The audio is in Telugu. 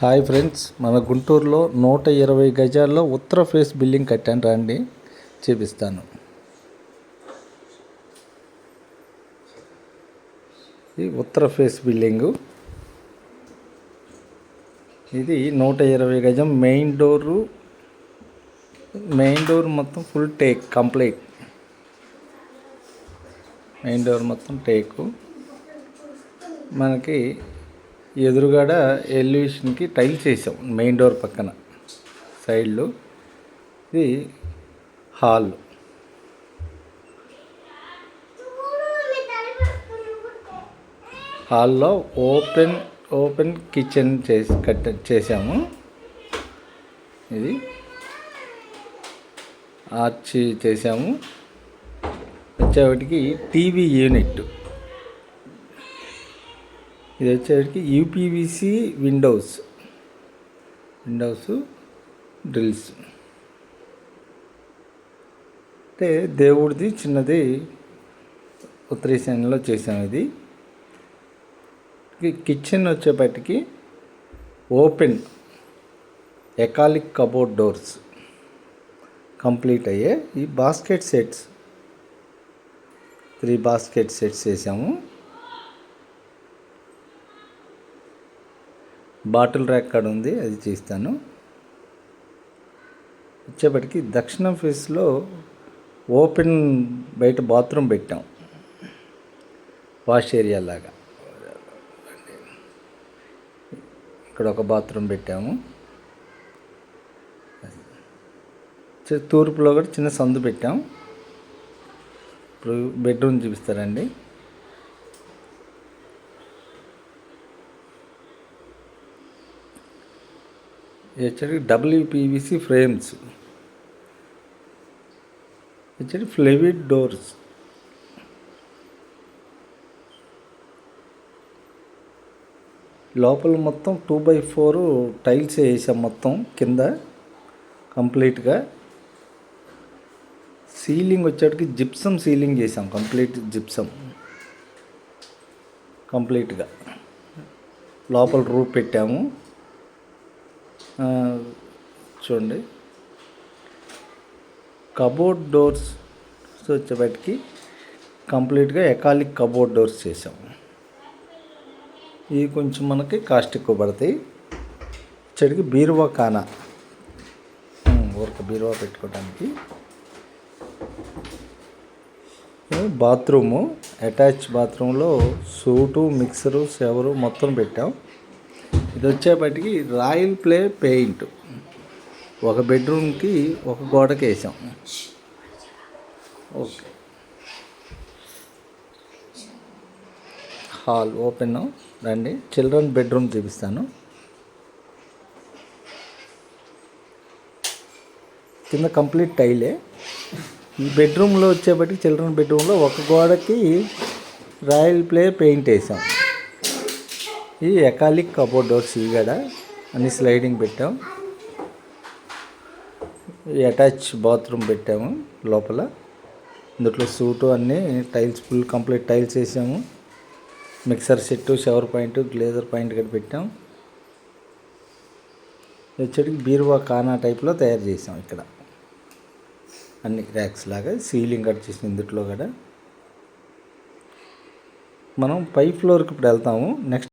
హాయ్ ఫ్రెండ్స్, మన గుంటూరులో 120 గజాల్లో ఉత్తర ఫేస్ బిల్డింగ్ కట్టాను. రండి చూపిస్తాను. ఇది ఉత్తర ఫేస్ బిల్డింగు. ఇది 120 గజం. మెయిన్ డోర్ మొత్తం full take complete. Main door మొత్తం టేకు. మనకి ఎదురుగాడ ఎలివేషన్కి టైల్స్ వేసాం. మెయిన్ డోర్ పక్కన సైడ్లో ఇది హాల్. హాల్లో ఓపెన్ కిచెన్ చేసాము. ఇది ఆర్చ్ చేసాము. వచ్చేవాటికి టీవీ యూనిట్. ఇది వచ్చేటికి యూపీవీసీ విండోస్ డ్రిల్స్. అంటే దేవుడిది చిన్నది ఉత్తర ఈశాన్యంలో చేసాము. ఇది కిచెన్ వచ్చేపటికి open acrylic cupboard doors complete అయ్యే. ఈ బాస్కెట్ సెట్స్ 3 బాస్కెట్ సెట్స్ వేసాము. బాటిల్ ర్యాక్ కార్డ్ ఉంది, అది చేస్తాను. వచ్చేపటికి దక్షిణం ఫేస్లో ఓపెన్ బయట బాత్రూమ్ పెట్టాం, వాష్ ఏరియా లాగా. ఇక్కడ ఒక బాత్రూమ్ పెట్టాము. తూర్పులో కూడా చిన్న సందు పెట్టాం. ఇప్పుడు బెడ్రూమ్ చూపిస్తారండి. వచ్చేది WPVC ఫ్రేమ్స్, వచ్చేది ఫ్లైవుడ్ డోర్స్. లోపల మొత్తం 2x4 టైల్స్ వేసాం మొత్తం కింద కంప్లీట్గా. సీలింగ్ వచ్చేటికి జిప్సం సీలింగ్ చేసాం. జిప్సం కంప్లీట్గా. లోపల రూఫ్ పెట్టాము. చూడండి, కబోర్డ్ డోర్స్ వచ్చేపటికి కంప్లీట్గా ఎకాలిక్ కబోర్డ్ డోర్స్ చేసాము. ఇవి కొంచెం మనకి కాస్ట్ ఎక్కువ పడతాయి. వచ్చేటికి బీరువా కానా, బీరువా పెట్టుకోవడానికి. బాత్రూము అటాచ్ బాత్రూంలో సూటు, మిక్సరు, షవరు మొత్తం పెట్టాం. ఇది వచ్చేపటికి రాయల్ ప్లే పెయింట్ ఒక బెడ్రూమ్కి ఒక గోడకి వేసాం. Okay, hall open. రండి చిల్డ్రన్ బెడ్రూమ్ చూపిస్తాను. కింద కంప్లీట్ టైలే. ఈ బెడ్రూమ్లో వచ్చేపటికి చిల్డ్రన్ బెడ్రూమ్లో ఒక గోడకి రాయల్ ప్లే పెయింట్ వేసాం. ఈ ఎకాలిక్ కబోర్డ్ డోర్స్ ఇవి కూడా అన్ని స్లైడింగ్ పెట్టాం. ఈ అటాచ్ బాత్రూమ్ పెట్టాము లోపల. ఇందులో సూటు అన్నీ టైల్స్ ఫుల్ కంప్లీట్ టైల్స్ వేసాము. Mixer set, shower point, geyser point కూడా పెట్టాం. వచ్చేటికి బీరువా కానా టైప్లో తయారు చేసాం. ఇక్కడ అన్ని ర్యాక్స్ లాగా సీలింగ్ కట్ చేసిన ఇందులో కూడా. మనం పై ఫ్లోర్కి ఇప్పుడు వెళ్తాము. నెక్స్ట్